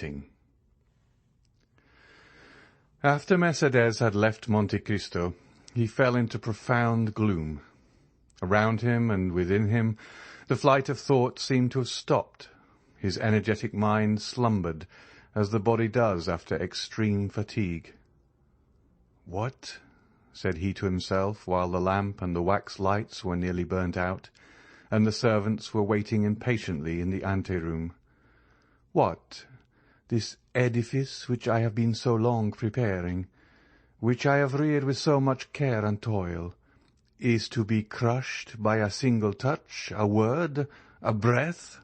Meeting. After Mercedes had left Monte Cristo, he fell into profound gloom. Around him and within him, the flight of thought seemed to have stopped. His energetic mind slumbered, as the body does after extreme fatigue. "What?" said he to himself, while the lamp and the wax lights were nearly burnt out, and the servants were waiting impatiently in the ante-room. "What? This edifice which I have been so long preparing, which I have reared with so much care and toil, is to be crushed by a single touch, a word, a breath?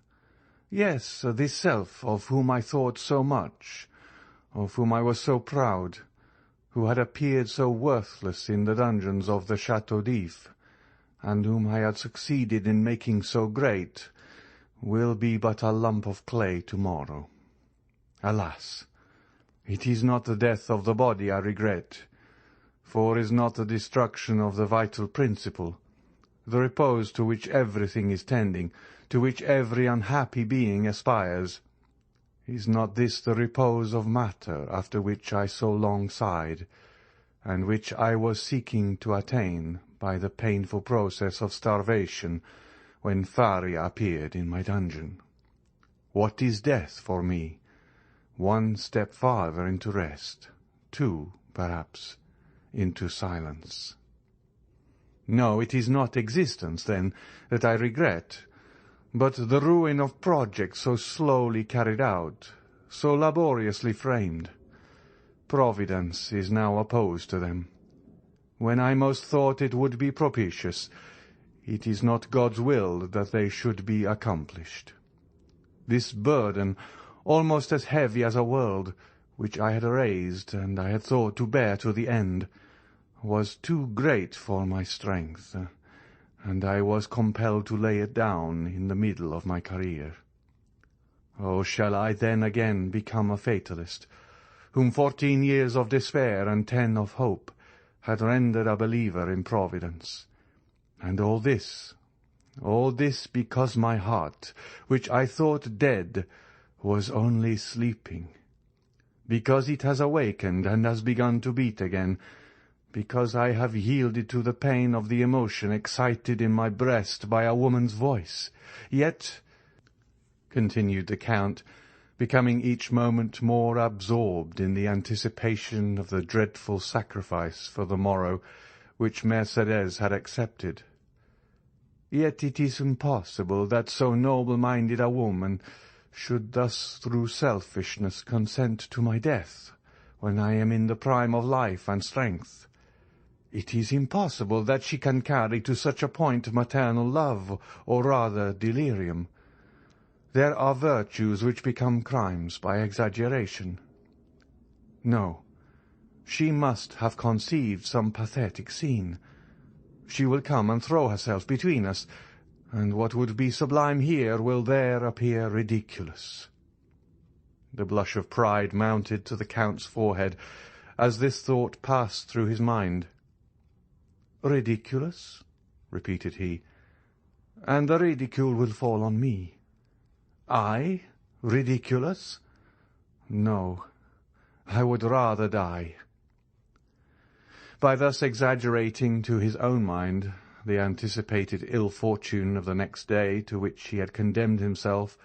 Yes, this self of whom I thought so much, of whom I was so proud, who had appeared so worthless in the dungeons of the Château d'If, and whom I had succeeded in making so great, will be but a lump of clay tomorrow. Alas! It is not the death of the body I regret, for is not the destruction of the vital principle, the repose to which everything is tending, to which every unhappy being aspires. Is not this the repose of matter after which I so long sighed, and which I was seeking to attain by the painful process of starvation when Faria appeared in my dungeon? What is death for me? One step farther into rest, two, perhaps, into silence. No, it is not existence, then, that I regret, but the ruin of projects so slowly carried out, so laboriously framed. Providence is now opposed to them. When I most thought it would be propitious, it is not God's will that they should be accomplished. This burden, almost as heavy as a world, which I had raised and I had thought to bear to the end, was too great for my strength, and I was compelled to lay it down in the middle of my career. Oh, shall I then again become a fatalist, whom 14 years of despair and 10 of hope had rendered a believer in Providence? And all this because my heart, which I thought dead, was only sleeping, because it has awakened and has begun to beat again, because I have yielded to the pain of the emotion excited in my breast by a woman's voice. Yet, continued the Count, becoming each moment more absorbed in the anticipation of the dreadful sacrifice for the morrow which Mercedes had accepted, yet it is impossible that so noble-minded a woman should thus through selfishness consent to my death, when I am in the prime of life and strength. It is impossible that she can carry to such a point maternal love, or rather delirium. There are virtues which become crimes by exaggeration. No, she must have conceived some pathetic scene. She will come and throw herself between us, and what would be sublime here will there appear ridiculous. The blush of pride mounted to the Count's forehead as this thought passed through his mind. "Ridiculous?" repeated he. "And the ridicule will fall on me. I? Ridiculous? No, I would rather die." By thus exaggerating to his own mind the anticipated ill fortune of the next day to which he had condemned himself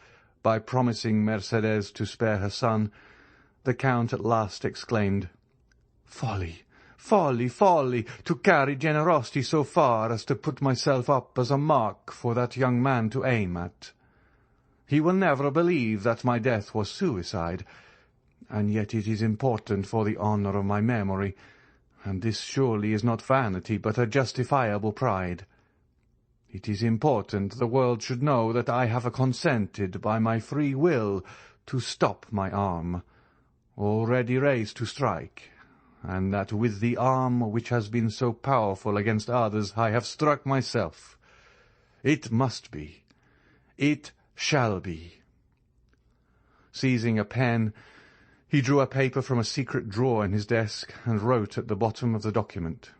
by promising Mercedes to spare her son, the Count at last exclaimed, "Folly! Folly, folly, to carry generosity so far as to put myself up as a mark for that young man to aim at. He will never believe that my death was suicide, and yet it is important for the honour of my memory, and this surely is not vanity but a justifiable pride. It is important the world should know that I have consented by my free will to stop my arm, already raised to strike, and that with the arm which has been so powerful against others I have struck myself. It must be. It shall be." Seizing a pen, he drew a paper from a secret drawer in his desk and wrote at the bottom of the document,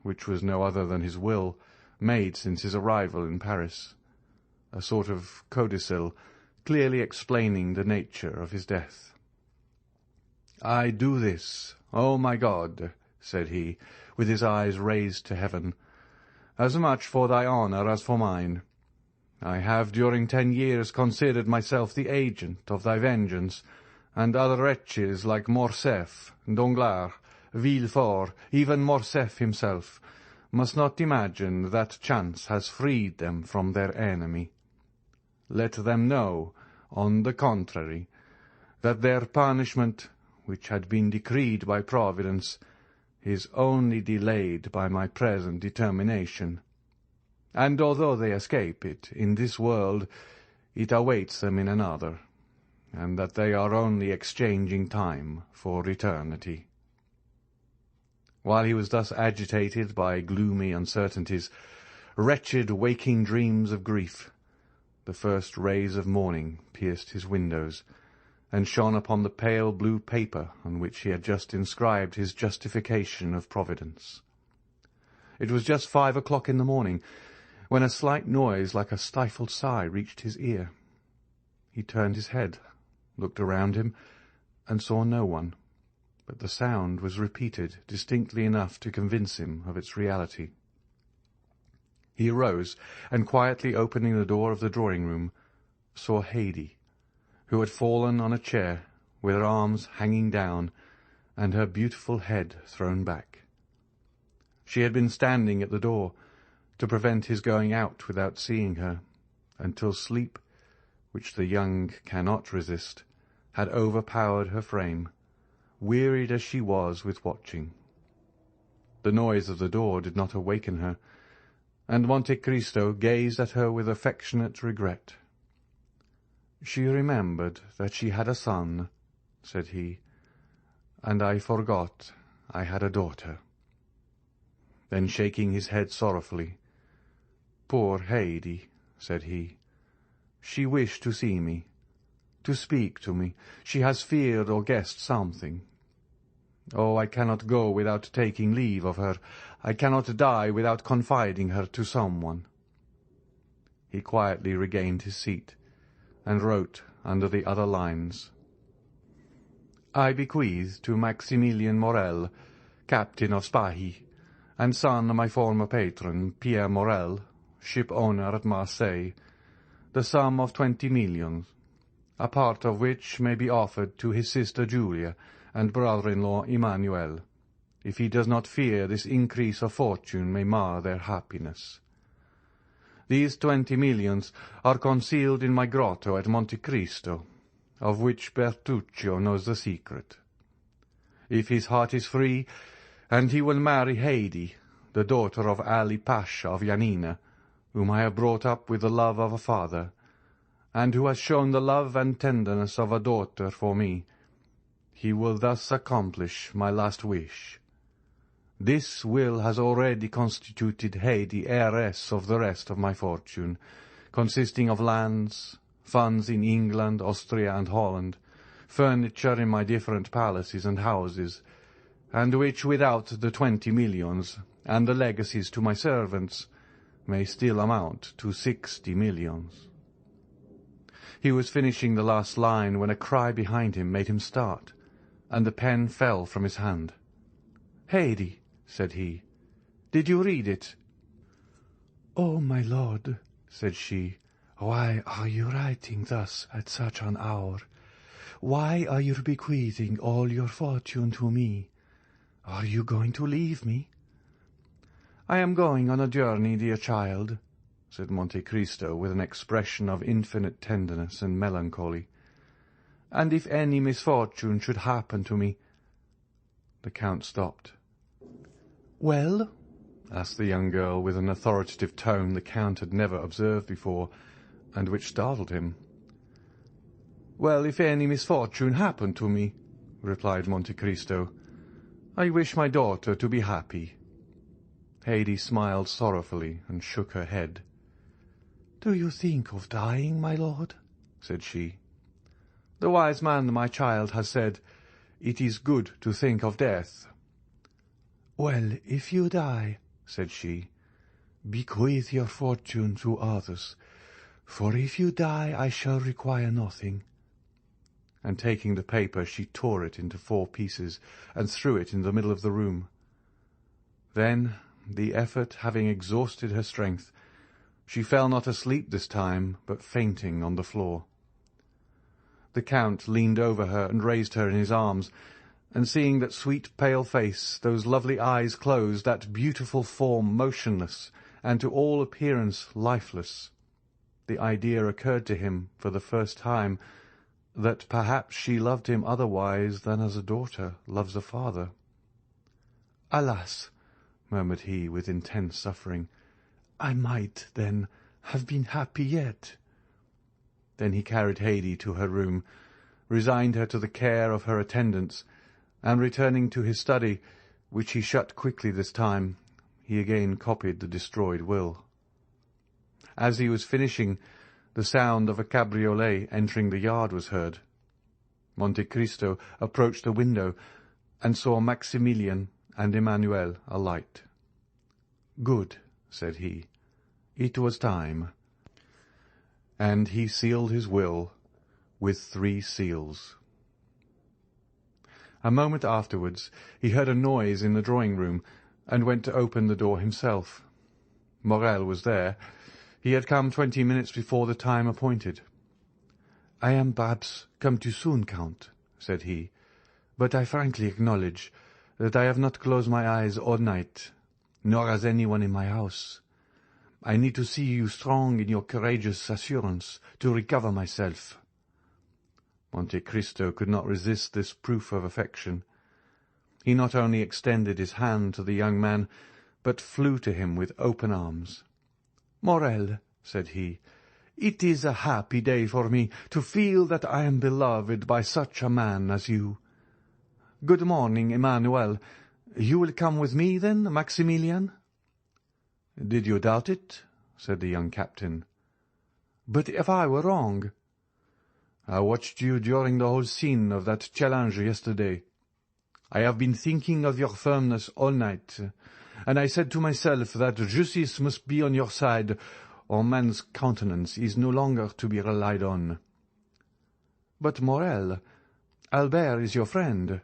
which was no other than his will, made since his arrival in Paris, a sort of codicil clearly explaining the nature of his death. I do this, O my God, said he, with his eyes raised to heaven, as much for thy honour as for mine. I have during 10 years considered myself the agent of thy vengeance, and other wretches like Morcerf, Danglars, Villefort, even Morcerf himself, must not imagine that chance has freed them from their enemy. Let them know, on the contrary, that their punishment, which had been decreed by Providence, is only delayed by my present determination. And although they escape it in this world, it awaits them in another, and that they are only exchanging time for eternity. While he was thus agitated by gloomy uncertainties, wretched waking dreams of grief, the first rays of morning pierced his windows, and shone upon the pale blue paper on which he had just inscribed his justification of Providence. It was just 5 o'clock in the morning, when a slight noise like a stifled sigh reached his ear. He turned his head, looked around him, and saw no one, but the sound was repeated distinctly enough to convince him of its reality. He arose, and quietly opening the door of the drawing-room, saw Haydée, who had fallen on a chair, with her arms hanging down, and her beautiful head thrown back. She had been standing at the door, to prevent his going out without seeing her, until sleep, which the young cannot resist, had overpowered her frame, wearied as she was with watching. The noise of the door did not awaken her, and Monte Cristo gazed at her with affectionate regret. "She remembered that she had a son," said he, "and I forgot I had a daughter." Then shaking his head sorrowfully, "Poor Haydée," said he. "She wished to see me, to speak to me. She has feared or guessed something. Oh, I cannot go without taking leave of her. I cannot die without confiding her to someone." He quietly regained his seat, and wrote under the other lines, "I bequeath to Maximilian Morel, captain of Spahi, and son of my former patron, Pierre Morel, ship-owner at Marseille, the sum of 20 millions, a part of which may be offered to his sister Julia and brother-in-law Emmanuel, if he does not fear this increase of fortune may mar their happiness. These 20 millions are concealed in my grotto at Monte Cristo, of which Bertuccio knows the secret. If his heart is free, and he will marry Haydée, the daughter of Ali Pasha of Yanina, whom I have brought up with the love of a father, and who has shown the love and tenderness of a daughter for me, he will thus accomplish my last wish. This will has already constituted Haydée heiress of the rest of my fortune, consisting of lands, funds in England, Austria, and Holland, furniture in my different palaces and houses, and which without the 20 millions, and the legacies to my servants, may still amount to 60 millions. He was finishing the last line when a cry behind him made him start, and the pen fell from his hand. "Haydée," said he, "did you read it?" "Oh, my lord," said she, "why are you writing thus at such an hour? Why are you bequeathing all your fortune to me? Are you going to leave me?" "I am going on a journey, dear child," said Monte Cristo with an expression of infinite tenderness and melancholy, "and if any misfortune should happen to me—" The Count stopped. "Well?" asked the young girl with an authoritative tone the Count had never observed before, and which startled him. "Well, if any misfortune happened to me," replied Monte Cristo, "I wish my daughter to be happy." Haydée smiled sorrowfully and shook her head. "Do you think of dying, my lord?" said she. "The wise man, my child, has said, 'It is good to think of death.'" "Well, if you die," said she, "bequeath your fortune to others, for if you die I shall require nothing." and taking the paper she tore it into 4 pieces and threw it in the middle of the room. Then, the effort having exhausted her strength, she fell not asleep this time, but fainting on the floor. The Count leaned over her and raised her in his arms, and seeing that sweet pale face, those lovely eyes closed, that beautiful form motionless, and to all appearance lifeless, the idea occurred to him for the first time that perhaps she loved him otherwise than as a daughter loves a father. "Alas!" murmured he with intense suffering, "I might, then, have been happy yet." Then he carried Haydée to her room, resigned her to the care of her attendants, and returning to his study, which he shut quickly this time, he again copied the destroyed will. As he was finishing, the sound of a cabriolet entering the yard was heard. Monte Cristo approached the window and saw Maximilian and Emmanuel alight. "Good," said he. "It was time." And he sealed his will with 3 seals. A moment afterwards he heard a noise in the drawing-room, and went to open the door himself. Morel was there. He had come 20 minutes before the time appointed. "I am perhaps come too soon, Count," said he, "but I frankly acknowledge that I have not closed my eyes all night, nor has anyone in my house. I need to see you strong in your courageous assurance to recover myself." Monte Cristo could not resist this proof of affection. He not only extended his hand to the young man, but flew to him with open arms. "Morel," said he, "it is a happy day for me to feel that I am beloved by such a man as you. Good morning, Emmanuel. You will come with me, then, Maximilian?" "Did you doubt it?" said the young captain. "But if I were wrong?" "I watched you during the whole scene of that challenge yesterday. I have been thinking of your firmness all night, and I said to myself that justice must be on your side, or man's countenance is no longer to be relied on." "But, Morel, Albert is your friend."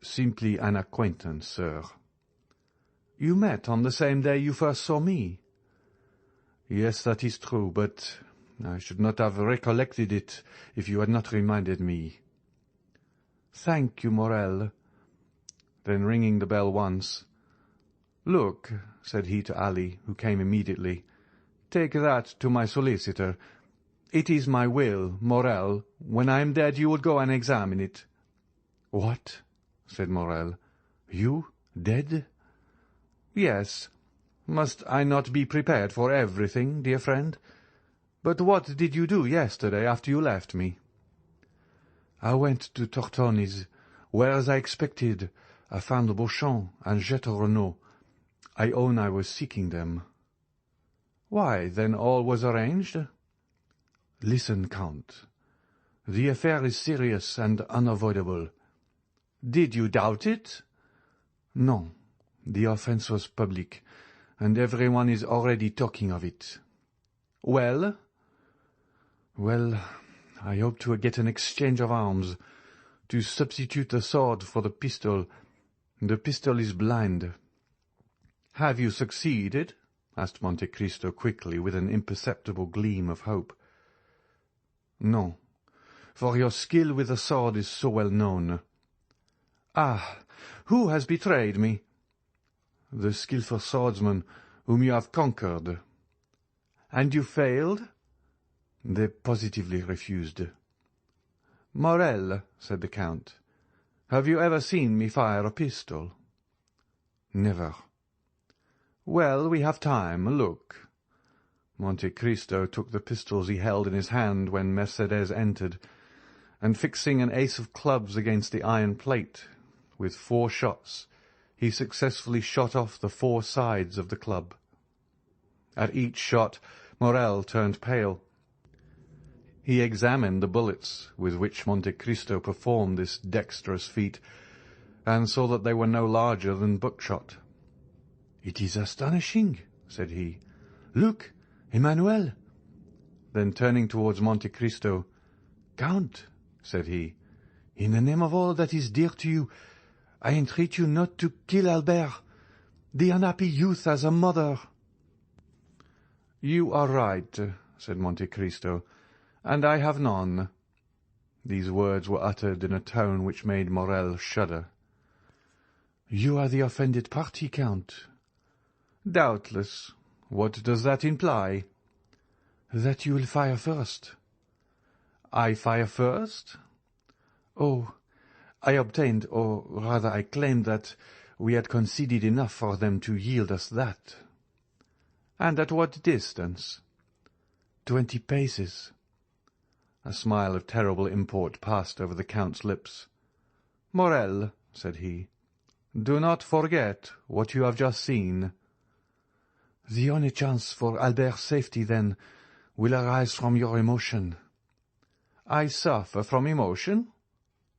"Simply an acquaintance, sir." "You met on the same day you first saw me." "Yes, that is true, but I should not have recollected it if you had not reminded me." "Thank you, Morel." Then ringing the bell once, "Look," said he to Ali, who came immediately, "take that to my solicitor. It is my will, Morel. When I am dead you will go and examine it." "What?" said Morel. "You dead?" "Yes. Must I not be prepared for everything, dear friend? But what did you do yesterday after you left me?" "I went to Tortoni's, where, as I expected, I found Beauchamp and Jeter Renaud. I own I was seeking them." "Why, then all was arranged?" "Listen, Count. The affair is serious and unavoidable." "Did you doubt it?" "No. The offence was public, and everyone is already talking of it." "Well?" "Well, I hope to get an exchange of arms, to substitute the sword for the pistol. The pistol is blind." "Have you succeeded?" asked Monte Cristo quickly, with an imperceptible gleam of hope. "No, for your skill with the sword is so well known." "Ah, who has betrayed me?" "The skilful swordsman whom you have conquered." "And you failed?" "They positively refused." "Morel," said the Count, "have you ever seen me fire a pistol?" "Never." "Well, we have time. Look." Monte Cristo took the pistols he held in his hand when Mercédès entered, and fixing an ace of clubs against the iron plate, with 4 shots, he successfully shot off the 4 sides of the club. At each shot Morel turned pale. He examined the bullets with which Monte Cristo performed this dexterous feat, and saw that they were no larger than buckshot. "It is astonishing," said he. "Look, Emmanuel." Then turning towards Monte Cristo, "Count, said he, "in the name of all that is dear to you, I entreat you not to kill Albert. The unhappy youth has a mother." "You are right," said Monte Cristo, "and I have none." These words were uttered in a tone which made Morrel shudder. "You are the offended party, Count." "Doubtless. What does that imply?" "That you will fire first." "I fire first?" "Oh, I obtained, or rather I claimed that we had conceded enough for them to yield us that." "And at what distance?" 20 paces. A smile of terrible import passed over the Count's lips. "Morrel," said he, "do not forget what you have just seen." "The only chance for Albert's safety, then, will arise from your emotion." "I suffer from emotion?"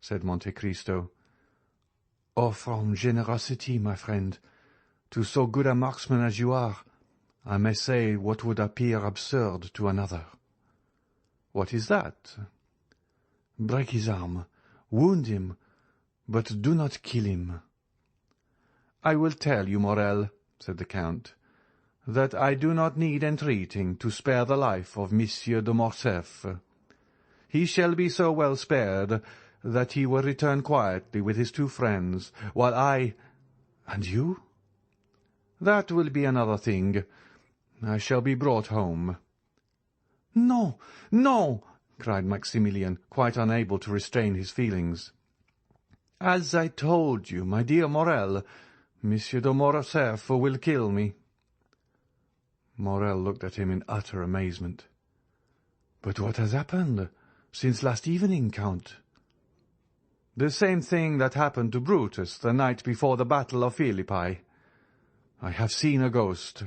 said Monte Cristo. "Or from generosity, my friend. To so good a marksman as you are, I may say what would appear absurd to another." "What is that?" "Break his arm, wound him, but do not kill him." "I will tell you, Morrel," said the Count, "that I do not need entreating to spare the life of Monsieur de Morcerf. He shall be so well spared that he will return quietly with his 2 friends, while I— "And you?" "That will be another thing. I shall be brought home." "No, no!" cried Maximilian, quite unable to restrain his feelings. "As I told you, my dear Morrel, Monsieur de Morcerf will kill me." Morrel looked at him in utter amazement. "But what has happened since last evening, Count?" "The same thing that happened to Brutus the night before the battle of Philippi. I have seen a ghost."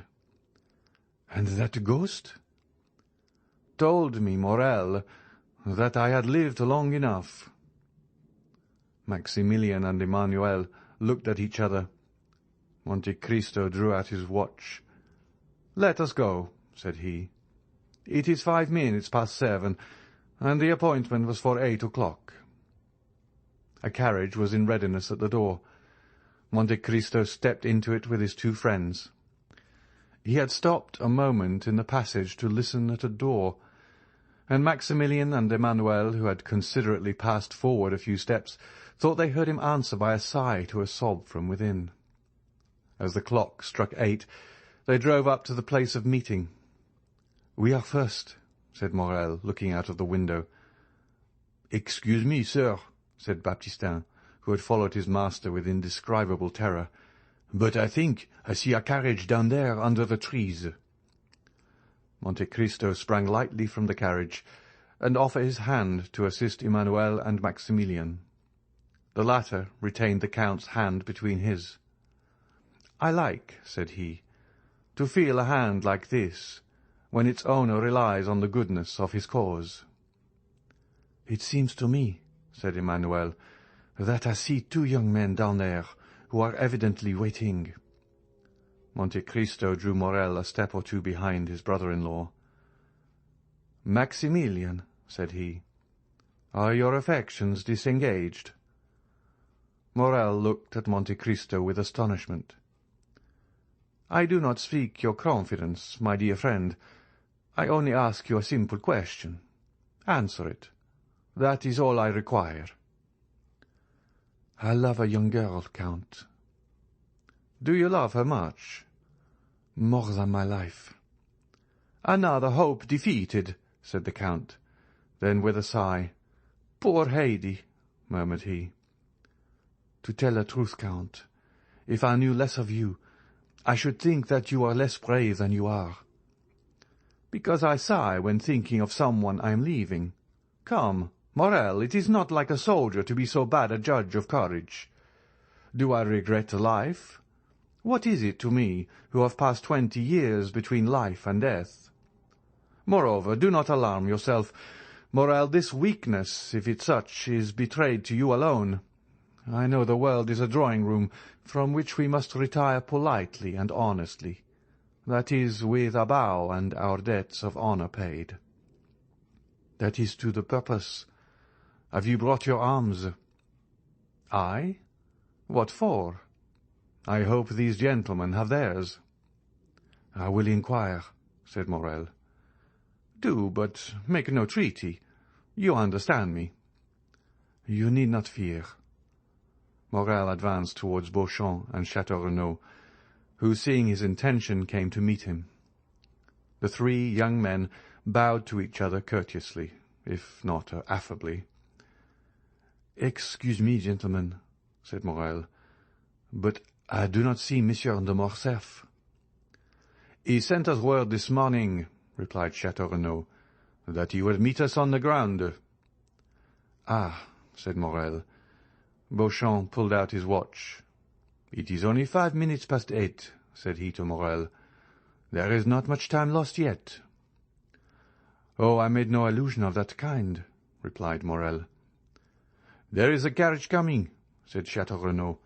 "And that ghost?" "Told me, Morrel, that I had lived long enough." Maximilian and Emmanuel looked at each other. Monte Cristo drew out his watch. "Let us go," said he. "It is 5 minutes past 7, and the appointment was for 8 o'clock." A carriage was in readiness at the door. Monte Cristo stepped into it with his 2 friends. He had stopped a moment in the passage to listen at a door, and Maximilian and Emmanuel, who had considerately passed forward a few steps, thought they heard him answer by a sigh to a sob from within. As the clock struck 8, they drove up to the place of meeting. "We are first," said Morrel, looking out of the window. "Excuse me, sir," said Baptistin, who had followed his master with indescribable terror, "but I think I see a carriage down there under the trees." Monte Cristo sprang lightly from the carriage, and offered his hand to assist Emmanuel and Maximilian. The latter retained the Count's hand between his. "I like," said he, "to feel a hand like this, when its owner relies on the goodness of his cause." "It seems to me," said Emmanuel, "that I see 2 young men down there, who are evidently waiting." Monte Cristo drew Morrel a step or 2 behind his brother-in-law. "Maximilian," said he, "are your affections disengaged?" Morrel looked at Monte Cristo with astonishment. "I do not seek your confidence, my dear friend. I only ask you a simple question. Answer it. That is all I require." "I love a young girl, Count." "Do you love her much?" "More than my life." "Another hope defeated," said the Count. Then, with a sigh, "Poor Haydée," murmured he. "To tell the truth, Count, if I knew less of you, I should think that you are less brave than you are." "Because I sigh when thinking of someone I am leaving. Come, Morrel, it is not like a soldier to be so bad a judge of courage. Do I regret life? What is it to me, who have passed 20 years between life and death? Moreover, do not alarm yourself, Morrel. This weakness, if it's such, is betrayed to you alone. I know the world is a drawing-room from which we must retire politely and honestly, that is, with a bow and our debts of honour paid. That is to the purpose. Have you brought your arms?" "I? What for? I hope these gentlemen have theirs." "I will inquire," said Morel. "Do, but make no treaty. You understand me." "You need not fear." Morel advanced towards Beauchamp and Château Renaud, who, seeing his intention, came to meet him. The three young men bowed to each other courteously, if not affably. "Excuse me, gentlemen," said Morel, "but I do not see Monsieur de Morcerf." "He sent us word this morning," replied Château Renaud, "that he would meet us on the ground." "Ah," said Morel. Beauchamp pulled out his watch. "It is only 5 minutes past 8, said he to Morel. "There is not much time lost yet." "Oh, I made no allusion of that kind," replied Morel. "There is a carriage coming," said Château Renaud.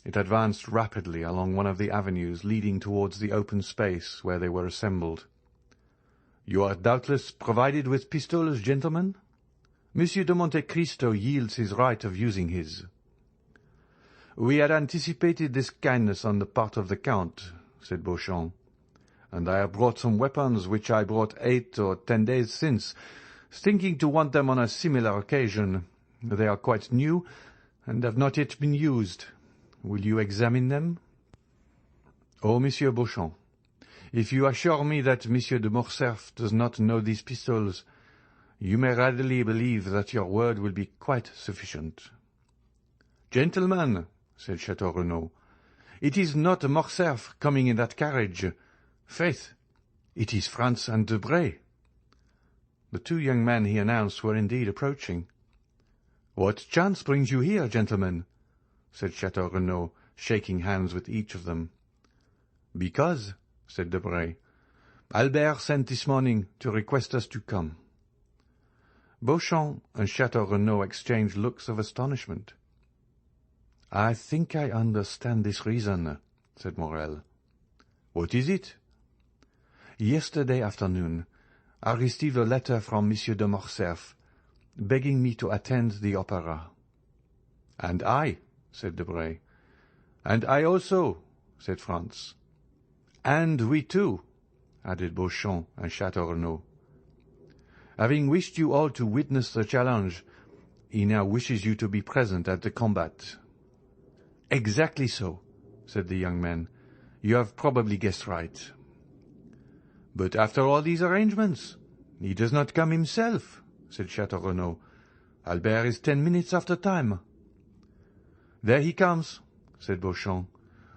It advanced rapidly along one of the avenues leading towards the open space where they were assembled. "You are doubtless provided with pistols, gentlemen? Monsieur de Monte Cristo yields his right of using his." "We had anticipated this kindness on the part of the Count," said Beauchamp, "and I have brought some weapons which I brought 8 or 10 days since, thinking to want them on a similar occasion. They are quite new, and have not yet been used. Will you examine them?" "Oh, Monsieur Beauchamp, if you assure me that Monsieur de Morcerf does not know these pistols, you may readily believe that your word will be quite sufficient." "Gentlemen," said Château Renaud, "it is not Morcerf coming in that carriage. Faith, it is Franz and Debray." The two young men he announced were indeed approaching. "What chance brings you here, gentlemen?" said Château Renaud, shaking hands with each of them. "Because," said Debray, "Albert sent this morning to request us to come." Beauchamp and Château Renaud exchanged looks of astonishment. "I think I understand this reason," said Morel. "What is it?" "Yesterday afternoon I received a letter from Monsieur de Morcerf, begging me to attend the opera." "And I," said Debray. "And I also," said Franz. "And we too," added Beauchamp and Château Renaud. "Having wished you all to witness the challenge, he now wishes you to be present at the combat." "Exactly so," said the young men. "You have probably guessed right." "But after all these arrangements, he does not come himself," said Château Renaud. "Albert is 10 minutes after time." "There he comes," said Beauchamp,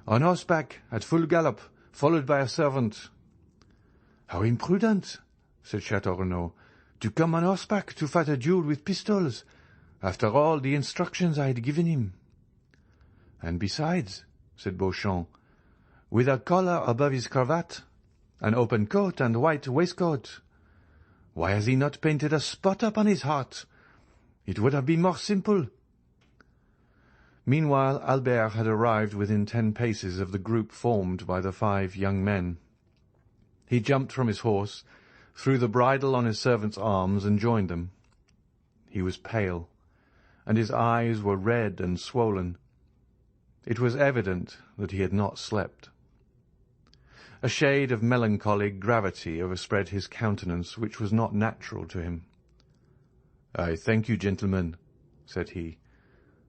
"on horseback, at full gallop, followed by a servant." "How imprudent," said Château Renaud, "to come on horseback to fight a duel with pistols, after all the instructions I had given him." "And besides," said Beauchamp, "with a collar above his cravat, an open coat and white waistcoat. Why has he not painted a spot upon his heart? It would have been more simple." Meanwhile Albert had arrived within 10 paces of the group formed by the 5 young men. He jumped from his horse, threw the bridle on his servant's arms, and joined them. He was pale, and his eyes were red and swollen. It was evident that he had not slept. A shade of melancholy gravity overspread his countenance, which was not natural to him. "I thank you, gentlemen," said he,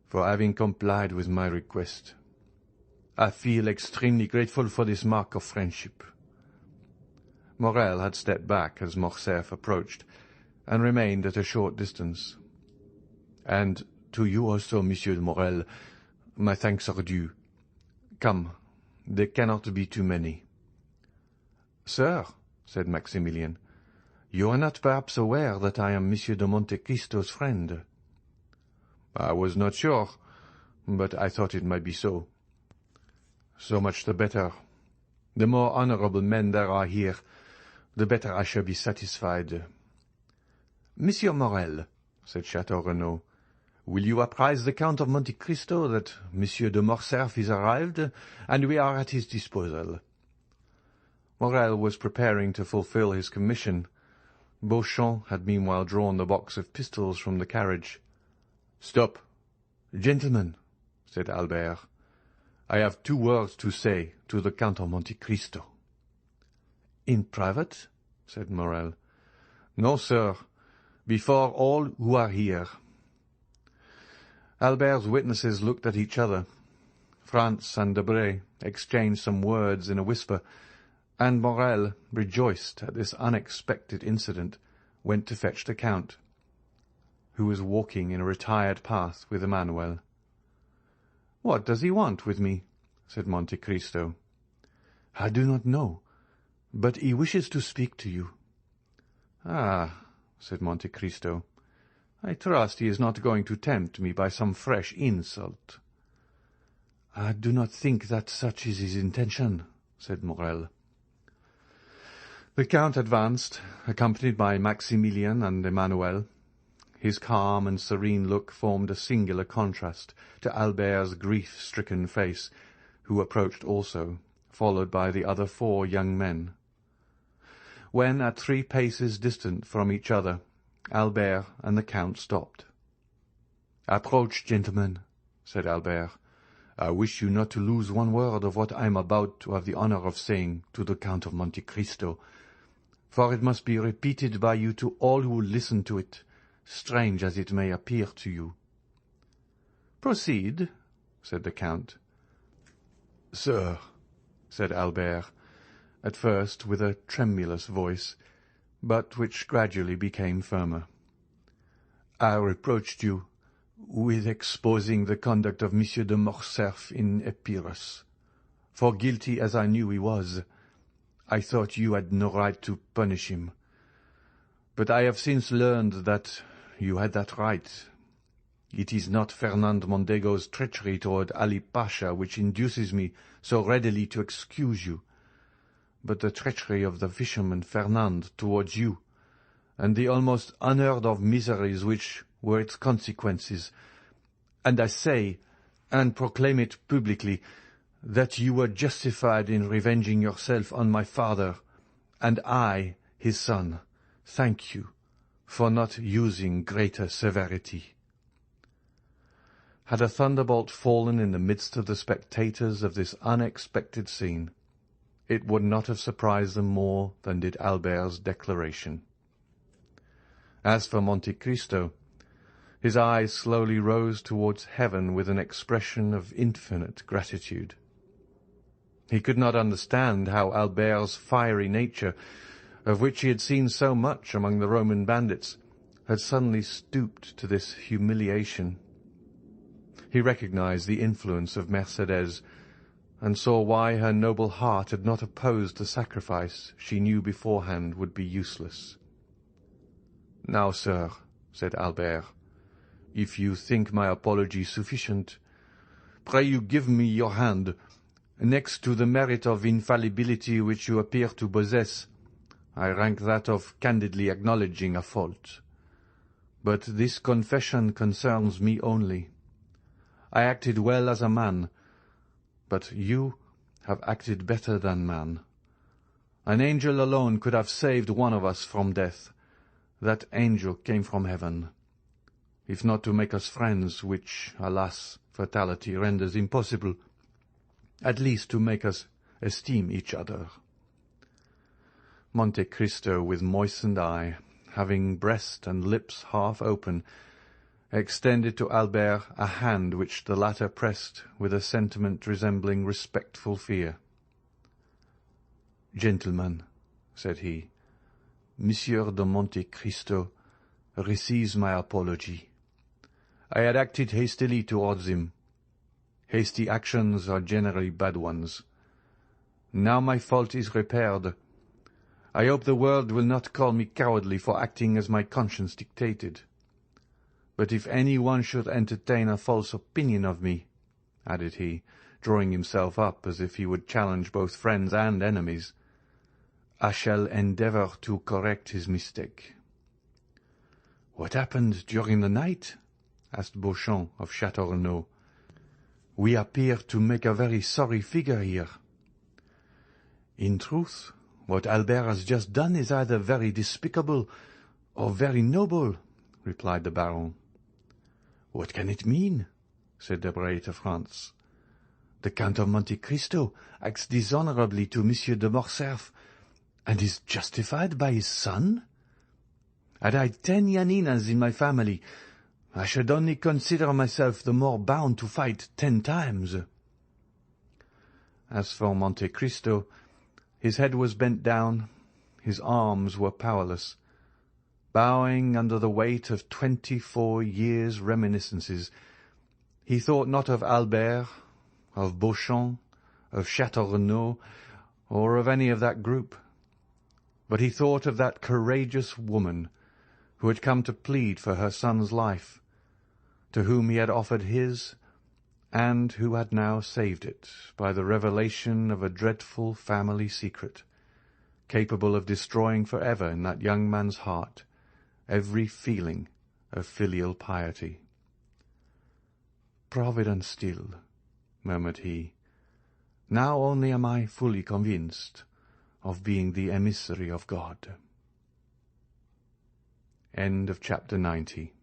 "for having complied with my request. I feel extremely grateful for this mark of friendship." Morel had stepped back as Morcerf approached, and remained at a short distance. "And to you also, Monsieur Morel, my thanks are due. Come, there cannot be too many." "Sir," said Maximilian, "you are not perhaps aware that I am Monsieur de Monte Cristo's friend." "I was not sure, but I thought it might be so." "So much the better. The more honourable men there are here, the better I shall be satisfied." "Monsieur Morel," said Château Renaud, "will you apprise the Count of Monte Cristo that Monsieur de Morcerf is arrived, and we are at his disposal?" Morel was preparing to fulfil his commission. Beauchamp had meanwhile drawn the box of pistols from the carriage. "Stop, gentlemen," said Albert. "I have 2 words to say to the Count of Monte Cristo." "In private?" said Morrel. "No, sir, before all who are here." Albert's witnesses looked at each other. Franz and Debray exchanged some words in a whisper, and Morrel, rejoiced at this unexpected incident, went to fetch the Count, who was walking in a retired path with Emmanuel. "What does he want with me?" said Monte Cristo. "I do not know, but he wishes to speak to you." "Ah," said Monte Cristo, "I trust he is not going to tempt me by some fresh insult." "I do not think that such is his intention," said Morrel. The Count advanced, accompanied by Maximilian and Emmanuel. His calm and serene look formed a singular contrast to Albert's grief-stricken face, who approached also, followed by the other 4 young men. When at 3 paces distant from each other, Albert and the Count stopped. "Approach, gentlemen," said Albert. "I wish you not to lose one word of what I am about to have the honour of saying to the Count of Monte Cristo, for it must be repeated by you to all who will listen to it, strange as it may appear to you." "Proceed," said the Count. "Sir," said Albert, at first with a tremulous voice, but which gradually became firmer, "I reproached you with exposing the conduct of Monsieur de Morcerf in Epirus. For guilty as I knew he was, I thought you had no right to punish him. But I have since learned that you had that right. It is not Fernand Mondego's treachery toward Ali Pasha which induces me so readily to excuse you, but the treachery of the fisherman Fernand towards you, and the almost unheard-of miseries which were its consequences. And I say, and proclaim it publicly, that you were justified in revenging yourself on my father, and I, his son, thank you for not using greater severity." Had a thunderbolt fallen in the midst of the spectators of this unexpected scene, it would not have surprised them more than did Albert's declaration. As for Monte Cristo, his eyes slowly rose towards heaven with an expression of infinite gratitude. He could not understand how Albert's fiery nature, of which he had seen so much among the Roman bandits, had suddenly stooped to this humiliation. He recognized the influence of Mercédès, and saw why her noble heart had not opposed the sacrifice she knew beforehand would be useless. "Now, sir," said Albert, "if you think my apology sufficient, pray you give me your hand. Next to the merit of infallibility which you appear to possess, I rank that of candidly acknowledging a fault. But this confession concerns me only. I acted well as a man, but you have acted better than man. An angel alone could have saved one of us from death. That angel came from heaven, if not to make us friends, which, alas, fatality renders impossible, at least to make us esteem each other." Monte Cristo, with moistened eye, having breast and lips half open, extended to Albert a hand which the latter pressed with a sentiment resembling respectful fear. "Gentlemen," said he, "Monsieur de Monte Cristo receives my apology. I had acted hastily towards him. Hasty actions are generally bad ones. Now my fault is repaired. I hope the world will not call me cowardly for acting as my conscience dictated. But if any one should entertain a false opinion of me," added he, drawing himself up as if he would challenge both friends and enemies, "I shall endeavour to correct his mistake." "What happened during the night?" asked Beauchamp of Château Renaud. "We appear to make a very sorry figure here." "In truth, what Albert has just done is either very despicable or very noble," replied the Baron. "What can it mean?" said Debray to Franz. "The Count of Monte Cristo acts dishonourably to Monsieur de Morcerf, and is justified by his son? Had I 10 Janinas in my family, I should only consider myself the more bound to fight 10 times. As for Monte Cristo, his head was bent down, his arms were powerless. Bowing under the weight of 24 years' reminiscences, he thought not of Albert, of Beauchamp, of Château Renaud, or of any of that group, but he thought of that courageous woman who had come to plead for her son's life, to whom he had offered his, and who had now saved it by the revelation of a dreadful family secret, capable of destroying for ever in that young man's heart every feeling of filial piety. "Providence still," murmured he. "Now only am I fully convinced of being the emissary of God." End of chapter 90.